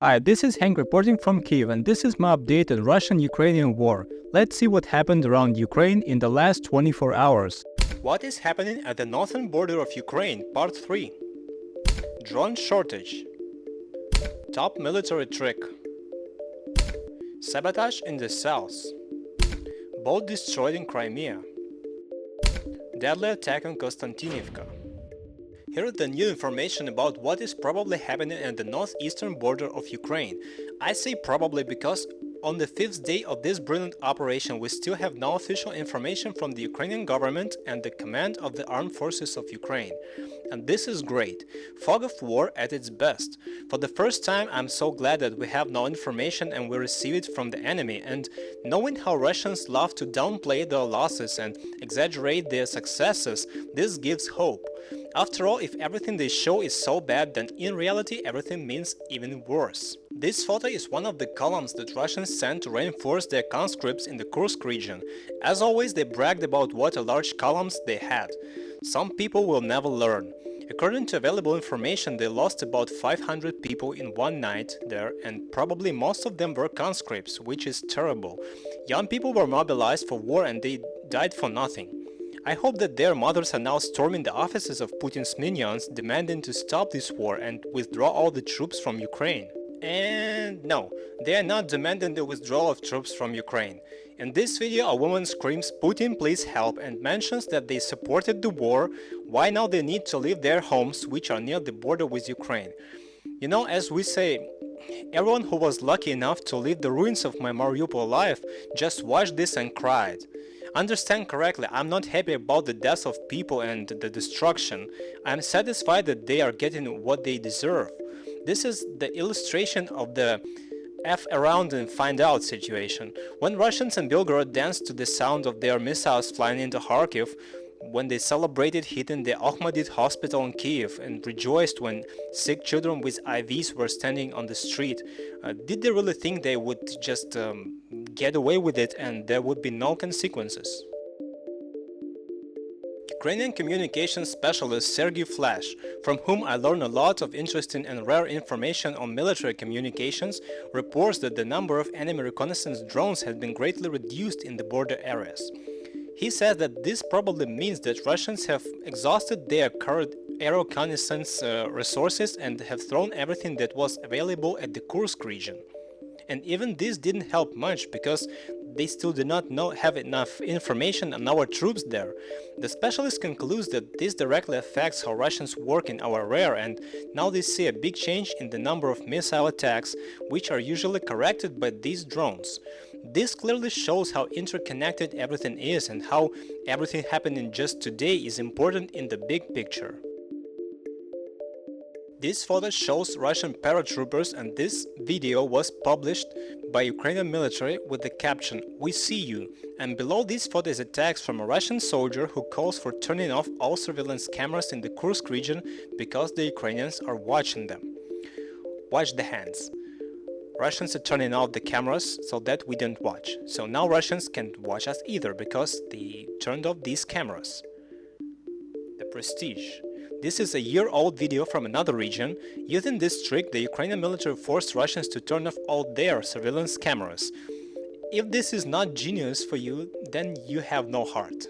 Hi, this is Hank reporting from Kyiv, and this is my update on Russian-Ukrainian war. Let's see what happened around Ukraine in the last 24 hours. What is happening at the northern border of Ukraine, Part 3? Drone shortage. Top military trick. Sabotage in the South. Boat destroyed in Crimea. Deadly attack on Kostyantinivka. Here is the new information about what is probably happening at the northeastern border of Ukraine. I say probably because on the 5th day of this brilliant operation we still have no official information from the Ukrainian government and the command of the armed forces of Ukraine. And this is great. Fog of war at its best. For the first time I'm so glad that we have no information and we receive it from the enemy, and knowing how Russians love to downplay their losses and exaggerate their successes, this gives hope. After all, if everything they show is so bad, then in reality everything means even worse. This photo is one of the columns that Russians sent to reinforce their conscripts in the Kursk region. As always, they bragged about what a large columns they had. Some people will never learn. According to available information, they lost about 500 people in one night there, and probably most of them were conscripts, which is terrible. Young people were mobilized for war and they died for nothing. I hope that their mothers are now storming the offices of Putin's minions, demanding to stop this war and withdraw all the troops from Ukraine. And no, they are not demanding the withdrawal of troops from Ukraine. In this video, a woman screams, "Putin, please help," and mentions that they supported the war. Why now they need to leave their homes, which are near the border with Ukraine? You know, as we say, everyone who was lucky enough to leave the ruins of my Mariupol life just watched this and cried. Understand correctly, I'm not happy about the deaths of people and the destruction. I'm satisfied that they are getting what they deserve. This is the illustration of the F around and find out situation. When Russians in Belgorod danced to the sound of their missiles flying into Kharkiv, when they celebrated hitting the Ahmadid hospital in Kyiv and rejoiced when sick children with IVs were standing on the street, did they really think they would just get away with it and there would be no consequences? Ukrainian communications specialist Sergei Flash, from whom I learned a lot of interesting and rare information on military communications, reports that the number of enemy reconnaissance drones has been greatly reduced in the border areas. He says that this probably means that Russians have exhausted their current air reconnaissance resources and have thrown everything that was available at the Kursk region. And even this didn't help much because they still do not have enough information on our troops there. The specialist concludes that this directly affects how Russians work in our rear, and now they see a big change in the number of missile attacks, which are usually corrected by these drones. This clearly shows how interconnected everything is and how everything happening just today is important in the big picture. This photo shows Russian paratroopers, and this video was published by Ukrainian military with the caption, "We see you," and below this photo is a text from a Russian soldier who calls for turning off all surveillance cameras in the Kursk region because the Ukrainians are watching them. Watch the hands. Russians are turning off the cameras so that we don't watch. So now Russians can't watch us either because they turned off these cameras. The prestige. This is a year-old video from another region. Using this trick, the Ukrainian military forced Russians to turn off all their surveillance cameras. If this is not genius for you, then you have no heart.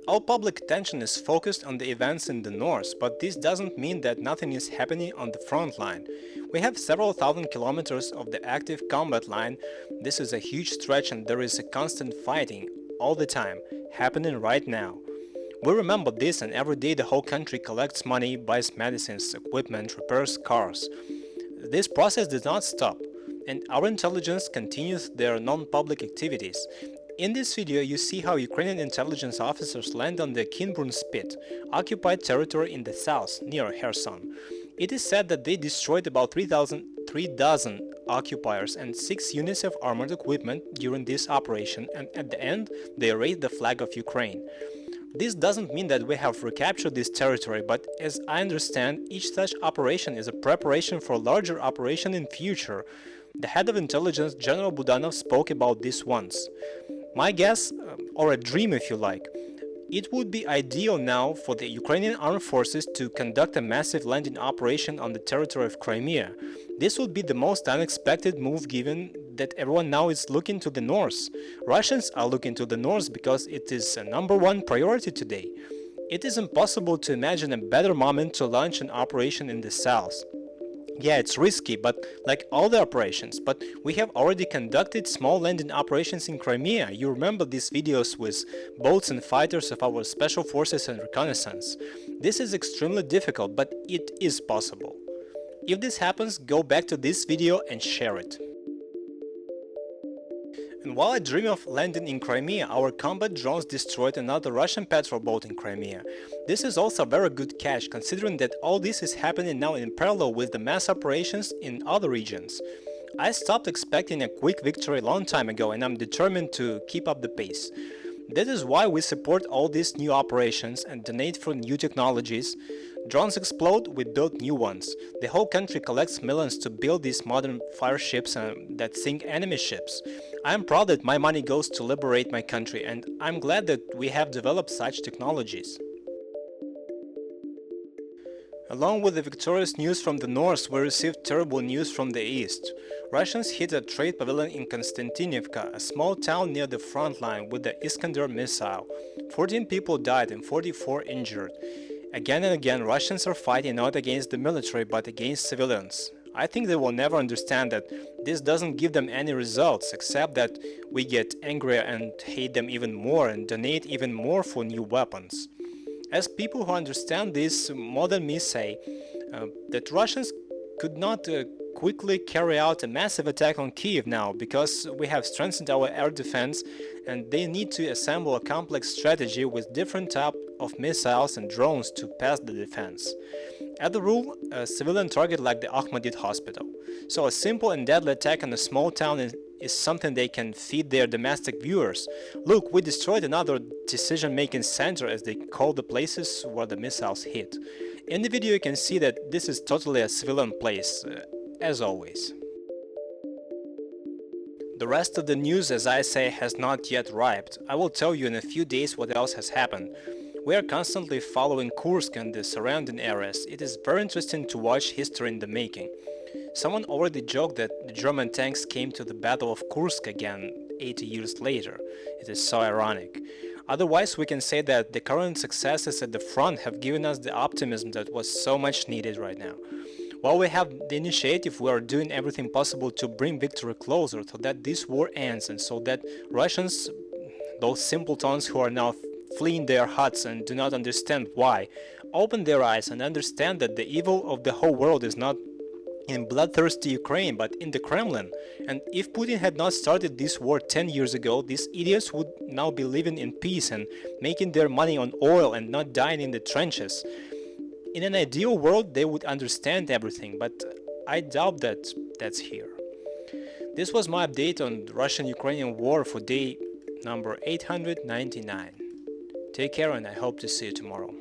All public attention is focused on the events in the north, but this doesn't mean that nothing is happening on the front line. We have several thousand kilometers of the active combat line. This is a huge stretch and there is a constant fighting, all the time, happening right now. We remember this, and every day the whole country collects money, buys medicines, equipment, repairs cars. This process does not stop, and our intelligence continues their non-public activities. In this video you see how Ukrainian intelligence officers land on the Kinbrun Spit, occupied territory in the south, near Kherson. It is said that they destroyed about 3 dozen occupiers and 6 units of armored equipment during this operation, and at the end they raised the flag of Ukraine. This doesn't mean that we have recaptured this territory, but as I understand, each such operation is a preparation for a larger operation in future. The head of intelligence, General Budanov, spoke about this once. My guess, or a dream if you like, It would be ideal now for the Ukrainian armed forces to conduct a massive landing operation on the territory of Crimea. This would be the most unexpected move given that everyone now is looking to the north. Russians are looking to the north because it is a number one priority today. It is impossible to imagine a better moment to launch an operation in the south. Yeah, it's risky, but like all the operations, but we have already conducted small landing operations in Crimea. You remember these videos with boats and fighters of our special forces and reconnaissance. This is extremely difficult, but it is possible. If this happens, go back to this video and share it. And while I dream of landing in Crimea, our combat drones destroyed another Russian patrol boat in Crimea. This is also a very good catch, considering that all this is happening now in parallel with the mass operations in other regions. I stopped expecting a quick victory a long time ago, and I'm determined to keep up the pace. That is why we support all these new operations and donate for new technologies. Drones explode, we build new ones. The whole country collects millions to build these modern fire ships that sink enemy ships. I am proud that my money goes to liberate my country, and I'm glad that we have developed such technologies. Along with the victorious news from the north, we received terrible news from the east. Russians hit a trade pavilion in Kostyantinivka, a small town near the front line, with the Iskander missile. 14 people died and 44 injured. Again and again, Russians are fighting not against the military but against civilians. I think they will never understand that this doesn't give them any results, except that we get angrier and hate them even more and donate even more for new weapons. As people who understand this more than me say, that Russians could not quickly carry out a massive attack on Kyiv now, because we have strengthened our air defense and they need to assemble a complex strategy with different types of missiles and drones to pass the defense. At the rule, a civilian target like the Ahmadid hospital. So a simple and deadly attack on a small town is something they can feed their domestic viewers. Look, we destroyed another decision-making center, as they call the places where the missiles hit. In the video you can see that this is totally a civilian place, as always. The rest of the news, as I say, has not yet arrived. I will tell you in a few days what else has happened. We are constantly following Kursk and the surrounding areas. It is very interesting to watch history in the making. Someone already joked that the German tanks came to the Battle of Kursk again 80 years later. It is so ironic. Otherwise, we can say that the current successes at the front have given us the optimism that was so much needed right now. While we have the initiative, we are doing everything possible to bring victory closer so that this war ends and so that Russians, those simpletons who are now fleeing their huts and do not understand why, open their eyes and understand that the evil of the whole world is not in bloodthirsty Ukraine but in the Kremlin. And if Putin had not started this war 10 years ago, these idiots would now be living in peace and making their money on oil and not dying in the trenches. In an ideal world they would understand everything, but I doubt that that's here. This was my update on the Russian-Ukrainian war for day number 899. Take care and I hope to see you tomorrow.